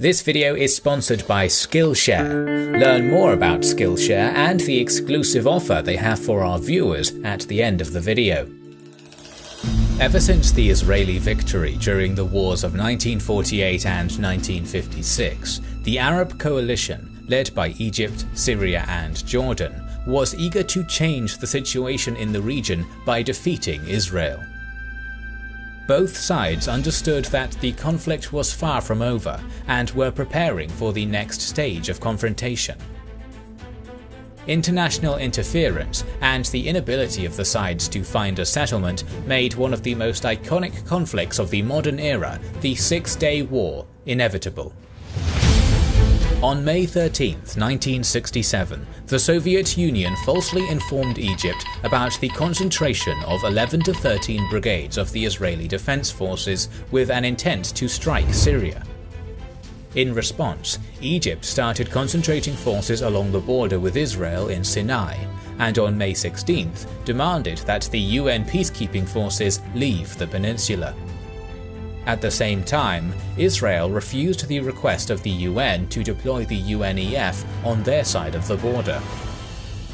This video is sponsored by Skillshare. Learn more about Skillshare and the exclusive offer they have for our viewers at the end of the video. Ever since the Israeli victory during the wars of 1948 and 1956, the Arab coalition, led by Egypt, Syria and Jordan, was eager to change the situation in the region by defeating Israel. Both sides understood that the conflict was far from over and were preparing for the next stage of confrontation. International interference and the inability of the sides to find a settlement made one of the most iconic conflicts of the modern era, the Six-Day War, inevitable. On May 13, 1967, the Soviet Union falsely informed Egypt about the concentration of 11 to 13 brigades of the Israeli Defense Forces with an intent to strike Syria. In response, Egypt started concentrating forces along the border with Israel in Sinai, and on May 16th demanded that the UN peacekeeping forces leave the peninsula. At the same time, Israel refused the request of the UN to deploy the UNEF on their side of the border.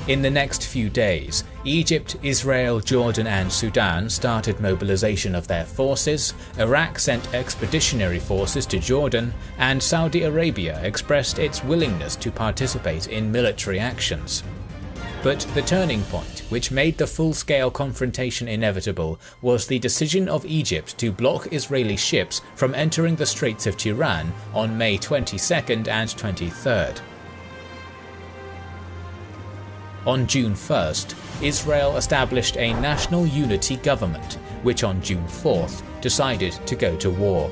In the next few days, Egypt, Israel, Jordan and Sudan started mobilization of their forces, Iraq sent expeditionary forces to Jordan, and Saudi Arabia expressed its willingness to participate in military actions. But the turning point, which made the full-scale confrontation inevitable, was the decision of Egypt to block Israeli ships from entering the Straits of Tiran on May 22nd and 23rd. On June 1st, Israel established a national unity government, which on June 4th decided to go to war.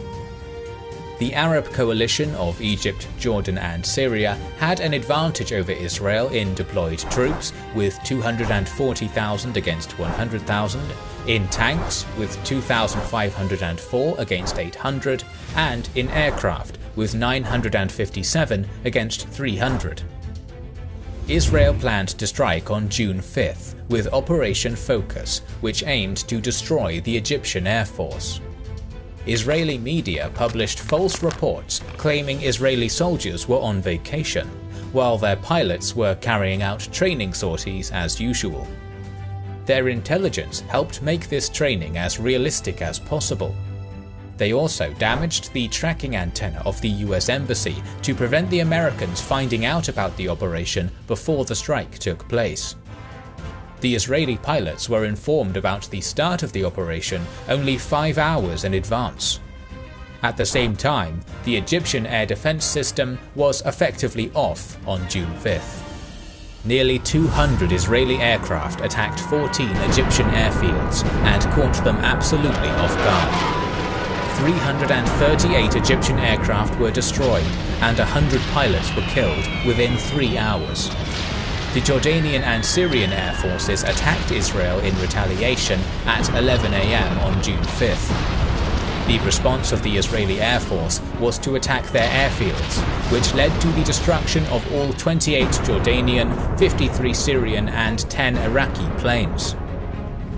The Arab coalition of Egypt, Jordan and Syria had an advantage over Israel in deployed troops with 240,000 against 100,000, in tanks with 2,504 against 800, and in aircraft with 957 against 300. Israel planned to strike on June 5th with Operation Focus, which aimed to destroy the Egyptian Air Force. Israeli media published false reports claiming Israeli soldiers were on vacation, while their pilots were carrying out training sorties as usual. Their intelligence helped make this training as realistic as possible. They also damaged the tracking antenna of the US Embassy to prevent the Americans finding out about the operation before the strike took place. The Israeli pilots were informed about the start of the operation only 5 hours in advance. At the same time, the Egyptian air defense system was effectively off on June 5th. Nearly 200 Israeli aircraft attacked 14 Egyptian airfields and caught them absolutely off guard. 338 Egyptian aircraft were destroyed and 100 pilots were killed within 3 hours. The Jordanian and Syrian air forces attacked Israel in retaliation at 11 AM on June 5th. The response of the Israeli Air Force was to attack their airfields, which led to the destruction of all 28 Jordanian, 53 Syrian and 10 Iraqi planes.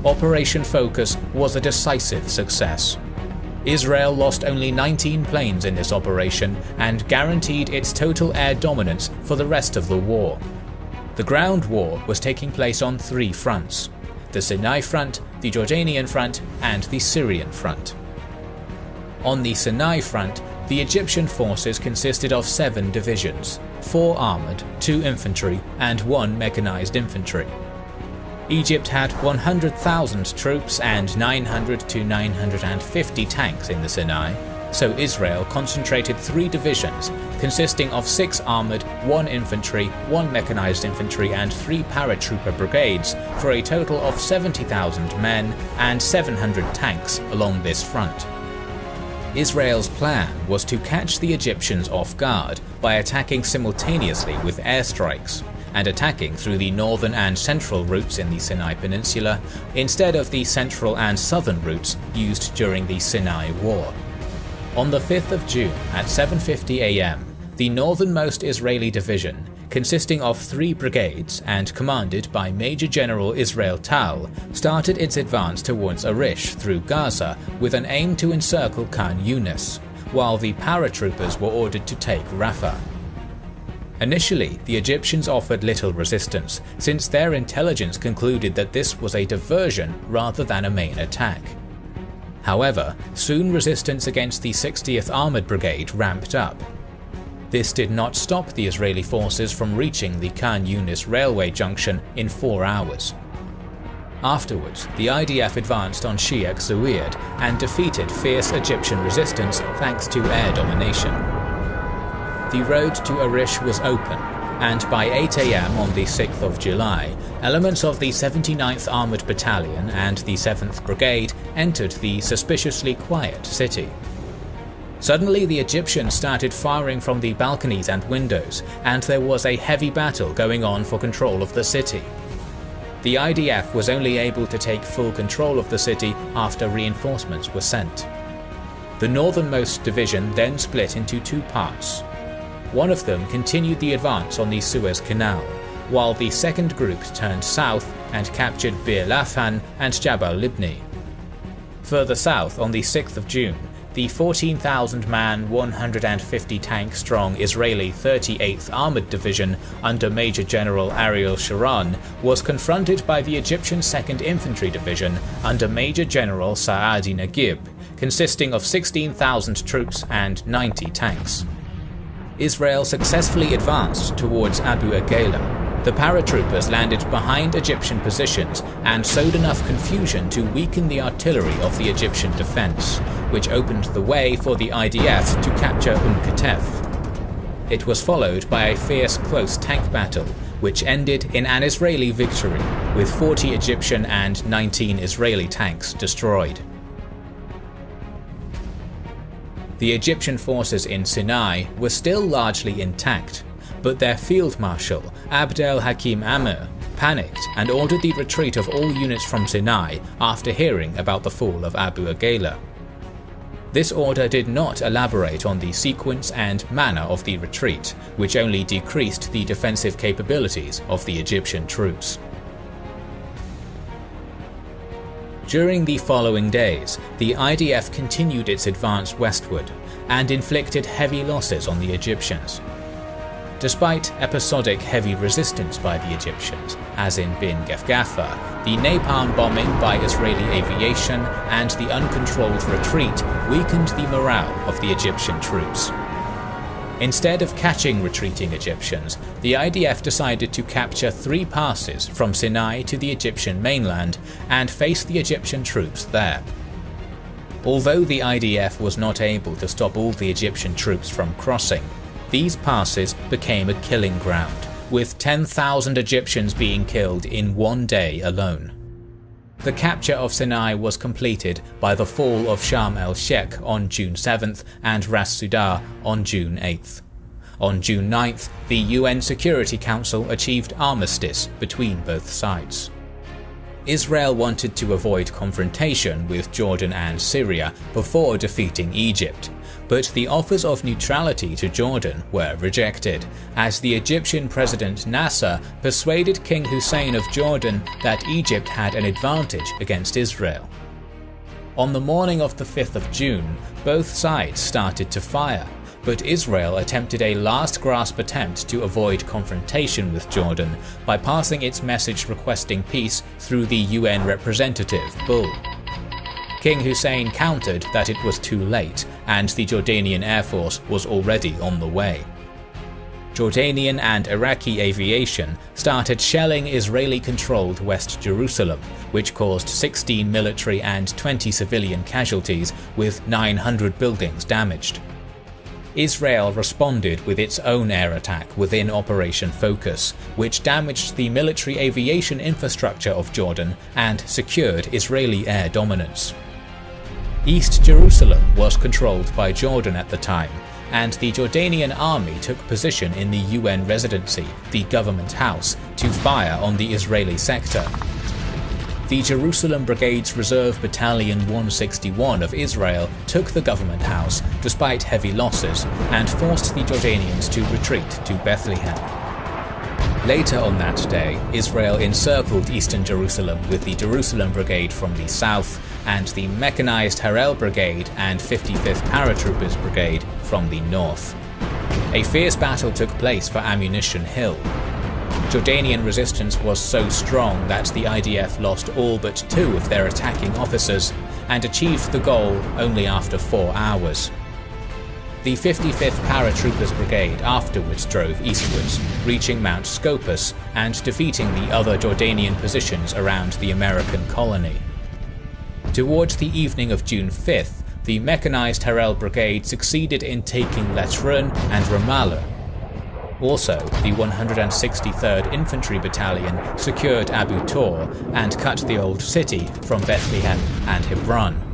Operation Focus was a decisive success. Israel lost only 19 planes in this operation and guaranteed its total air dominance for the rest of the war. The ground war was taking place on 3 fronts: the Sinai front, the Jordanian front, and the Syrian front. On the Sinai front, the Egyptian forces consisted of 7 divisions, 4 armoured, 2 infantry, and 1 mechanized infantry. Egypt had 100,000 troops and 900 to 950 tanks in the Sinai, so Israel concentrated 3 divisions consisting of 6 armoured, 1 infantry, 1 mechanized infantry and 3 paratrooper brigades for a total of 70,000 men and 700 tanks along this front. Israel's plan was to catch the Egyptians off guard by attacking simultaneously with airstrikes, and attacking through the northern and central routes in the Sinai Peninsula instead of the central and southern routes used during the Sinai War. On the 5th of June at 7:50 AM, the northernmost Israeli division, consisting of 3 brigades and commanded by Major General Israel Tal, started its advance towards Arish through Gaza with an aim to encircle Khan Yunis, while the paratroopers were ordered to take Rafah. Initially, the Egyptians offered little resistance, since their intelligence concluded that this was a diversion rather than a main attack. However, soon resistance against the 60th Armoured Brigade ramped up. This did not stop the Israeli forces from reaching the Khan Yunis railway junction in 4 hours. Afterwards, the IDF advanced on Sheikh Zayed and defeated fierce Egyptian resistance thanks to air domination. The road to Arish was open, and by 8 AM on the 6th of July, elements of the 79th Armoured Battalion and the 7th Brigade entered the suspiciously quiet city. Suddenly the Egyptians started firing from the balconies and windows, and there was a heavy battle going on for control of the city. The IDF was only able to take full control of the city after reinforcements were sent. The northernmost division then split into 2 parts. One of them continued the advance on the Suez Canal, while the second group turned south and captured Bir Lafan and Jabal Libni. Further south, on the 6th of June, the 14,000-man, 150-tank-strong Israeli 38th Armoured Division under Major General Ariel Sharon was confronted by the Egyptian 2nd Infantry Division under Major General Saadi Naguib, consisting of 16,000 troops and 90 tanks. Israel successfully advanced towards Abu Aghaila. The paratroopers landed behind Egyptian positions and sowed enough confusion to weaken the artillery of the Egyptian defense, which opened the way for the IDF to capture Katef. It was followed by a fierce close tank battle, which ended in an Israeli victory, with 40 Egyptian and 19 Israeli tanks destroyed. The Egyptian forces in Sinai were still largely intact, but their field marshal, Abd el-Hakim Amr, panicked and ordered the retreat of all units from Sinai after hearing about the fall of Abu Aghaila. This order did not elaborate on the sequence and manner of the retreat, which only decreased the defensive capabilities of the Egyptian troops. During the following days, the IDF continued its advance westward and inflicted heavy losses on the Egyptians. Despite episodic heavy resistance by the Egyptians, as in Bin Gefgafa, the napalm bombing by Israeli aviation and the uncontrolled retreat weakened the morale of the Egyptian troops. Instead of catching retreating Egyptians, the IDF decided to capture 3 passes from Sinai to the Egyptian mainland and face the Egyptian troops there. Although the IDF was not able to stop all the Egyptian troops from crossing, these passes became a killing ground, with 10,000 Egyptians being killed in one day alone. The capture of Sinai was completed by the fall of Sharm el-Sheikh on June 7th and Ras Sudar on June 8th. On June 9th, the UN Security Council achieved armistice between both sides. Israel wanted to avoid confrontation with Jordan and Syria before defeating Egypt, but the offers of neutrality to Jordan were rejected, as the Egyptian President Nasser persuaded King Hussein of Jordan that Egypt had an advantage against Israel. On the morning of the 5th of June, both sides started to fire, but Israel attempted a last-gasp attempt to avoid confrontation with Jordan by passing its message requesting peace through the UN representative, Bull. King Hussein countered that it was too late, and the Jordanian Air Force was already on the way. Jordanian and Iraqi aviation started shelling Israeli-controlled West Jerusalem, which caused 16 military and 20 civilian casualties, with 900 buildings damaged. Israel responded with its own air attack within Operation Focus, which damaged the military aviation infrastructure of Jordan and secured Israeli air dominance. East Jerusalem was controlled by Jordan at the time, and the Jordanian army took position in the UN residency, the government house, to fire on the Israeli sector. The Jerusalem Brigade's Reserve Battalion 161 of Israel took the government house despite heavy losses and forced the Jordanians to retreat to Bethlehem. Later on that day, Israel encircled eastern Jerusalem with the Jerusalem Brigade from the south and the mechanized Harel Brigade and 55th Paratroopers Brigade from the north. A fierce battle took place for Ammunition Hill. Jordanian resistance was so strong that the IDF lost all but 2 of their attacking officers and achieved the goal only after 4 hours. The 55th Paratroopers Brigade afterwards drove eastwards, reaching Mount Scopus and defeating the other Jordanian positions around the American colony. Towards the evening of June 5th, the mechanized Harel Brigade succeeded in taking Latrun and Ramallah. Also, the 163rd Infantry Battalion secured Abu Tor and cut the old city from Bethlehem and Hebron.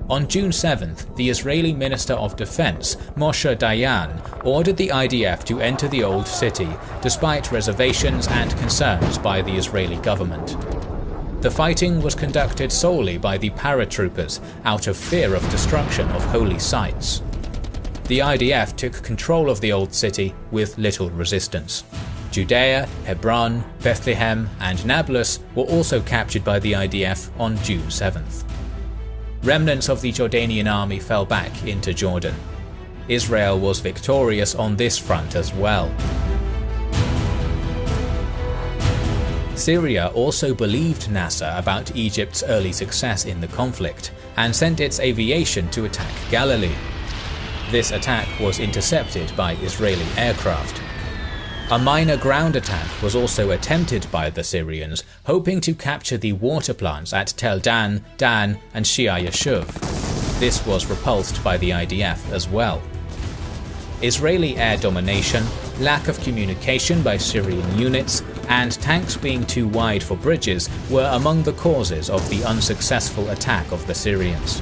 On June 7th, the Israeli Minister of Defense, Moshe Dayan, ordered the IDF to enter the old city, despite reservations and concerns by the Israeli government. The fighting was conducted solely by the paratroopers, out of fear of destruction of holy sites. The IDF took control of the old city with little resistance. Judea, Hebron, Bethlehem, and Nablus were also captured by the IDF on June 7th. Remnants of the Jordanian army fell back into Jordan. Israel was victorious on this front as well. Syria also believed Nasser about Egypt's early success in the conflict and sent its aviation to attack Galilee. This attack was intercepted by Israeli aircraft. A minor ground attack was also attempted by the Syrians, hoping to capture the water plants at Tel Dan, Dan, and Shia Yashuv. This was repulsed by the IDF as well. Israeli air domination, lack of communication by Syrian units, and tanks being too wide for bridges were among the causes of the unsuccessful attack of the Syrians.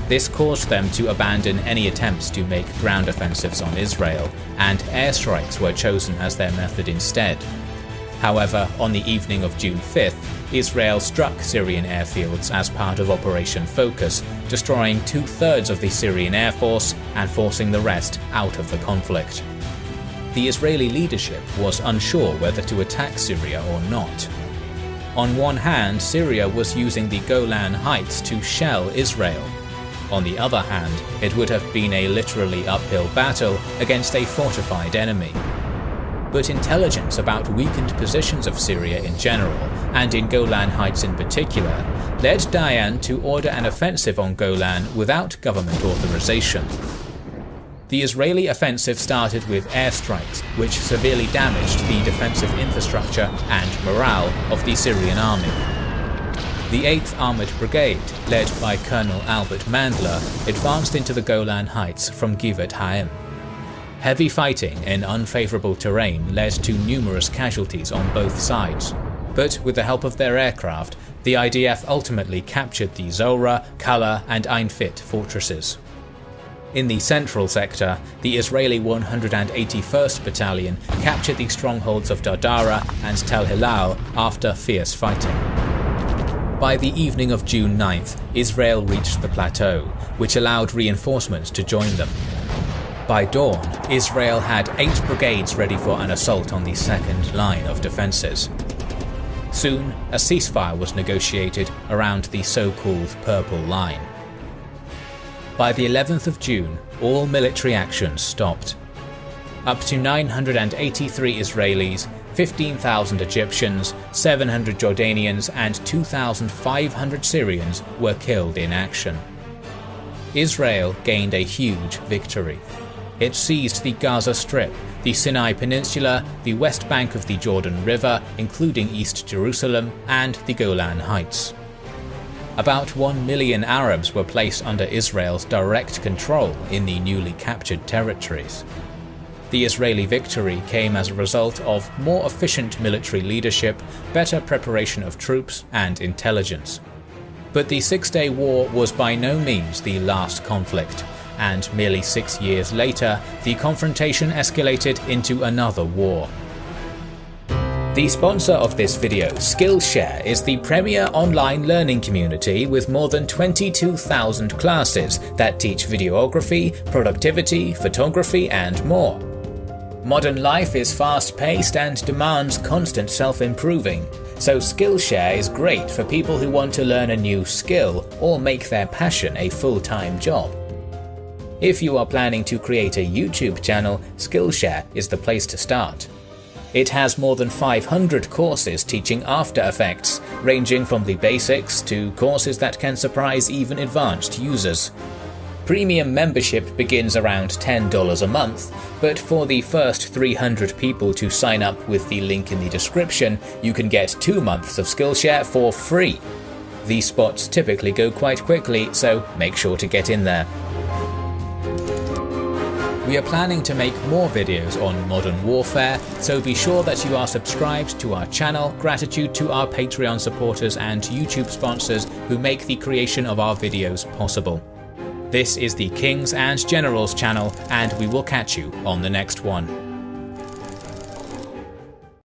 This caused them to abandon any attempts to make ground offensives on Israel, and airstrikes were chosen as their method instead. However, on the evening of June 5th, Israel struck Syrian airfields as part of Operation Focus, destroying 2/3 of the Syrian Air Force and forcing the rest out of the conflict. The Israeli leadership was unsure whether to attack Syria or not. On one hand, Syria was using the Golan Heights to shell Israel. On the other hand, it would have been a literally uphill battle against a fortified enemy. But intelligence about weakened positions of Syria in general, and in Golan Heights in particular, led Dayan to order an offensive on Golan without government authorization. The Israeli offensive started with airstrikes, which severely damaged the defensive infrastructure and morale of the Syrian army. The 8th Armoured Brigade, led by Colonel Albert Mandler, advanced into the Golan Heights from Givat Haim. Heavy fighting in unfavourable terrain led to numerous casualties on both sides, but with the help of their aircraft, the IDF ultimately captured the Zora, Kala, and Ein Fit fortresses. In the central sector, the Israeli 181st Battalion captured the strongholds of Dardara and Tel Hilal after fierce fighting. By the evening of June 9th, Israel reached the plateau, which allowed reinforcements to join them. By dawn, Israel had 8 brigades ready for an assault on the second line of defences. Soon, a ceasefire was negotiated around the so-called Purple Line. By the 11th of June, all military actions stopped. Up to 983 Israelis, 15,000 Egyptians, 700 Jordanians, and 2,500 Syrians were killed in action. Israel gained a huge victory. It seized the Gaza Strip, the Sinai Peninsula, the west bank of the Jordan River, including East Jerusalem, and the Golan Heights. About 1 million Arabs were placed under Israel's direct control in the newly captured territories. The Israeli victory came as a result of more efficient military leadership, better preparation of troops, and intelligence. But the Six-Day War was by no means the last conflict, and merely 6 years later, the confrontation escalated into another war. The sponsor of this video, Skillshare, is the premier online learning community with more than 22,000 classes that teach videography, productivity, photography, and more. Modern life is fast-paced and demands constant self-improving, so Skillshare is great for people who want to learn a new skill or make their passion a full-time job. If you are planning to create a YouTube channel, Skillshare is the place to start. It has more than 500 courses teaching After Effects, ranging from the basics to courses that can surprise even advanced users. Premium membership begins around $10 a month, but for the first 300 people to sign up with the link in the description, you can get 2 months of Skillshare for free. These spots typically go quite quickly, so make sure to get in there. We are planning to make more videos on Modern Warfare, so be sure that you are subscribed to our channel. Gratitude to our Patreon supporters and YouTube sponsors who make the creation of our videos possible. This is the Kings and Generals channel, and we will catch you on the next one.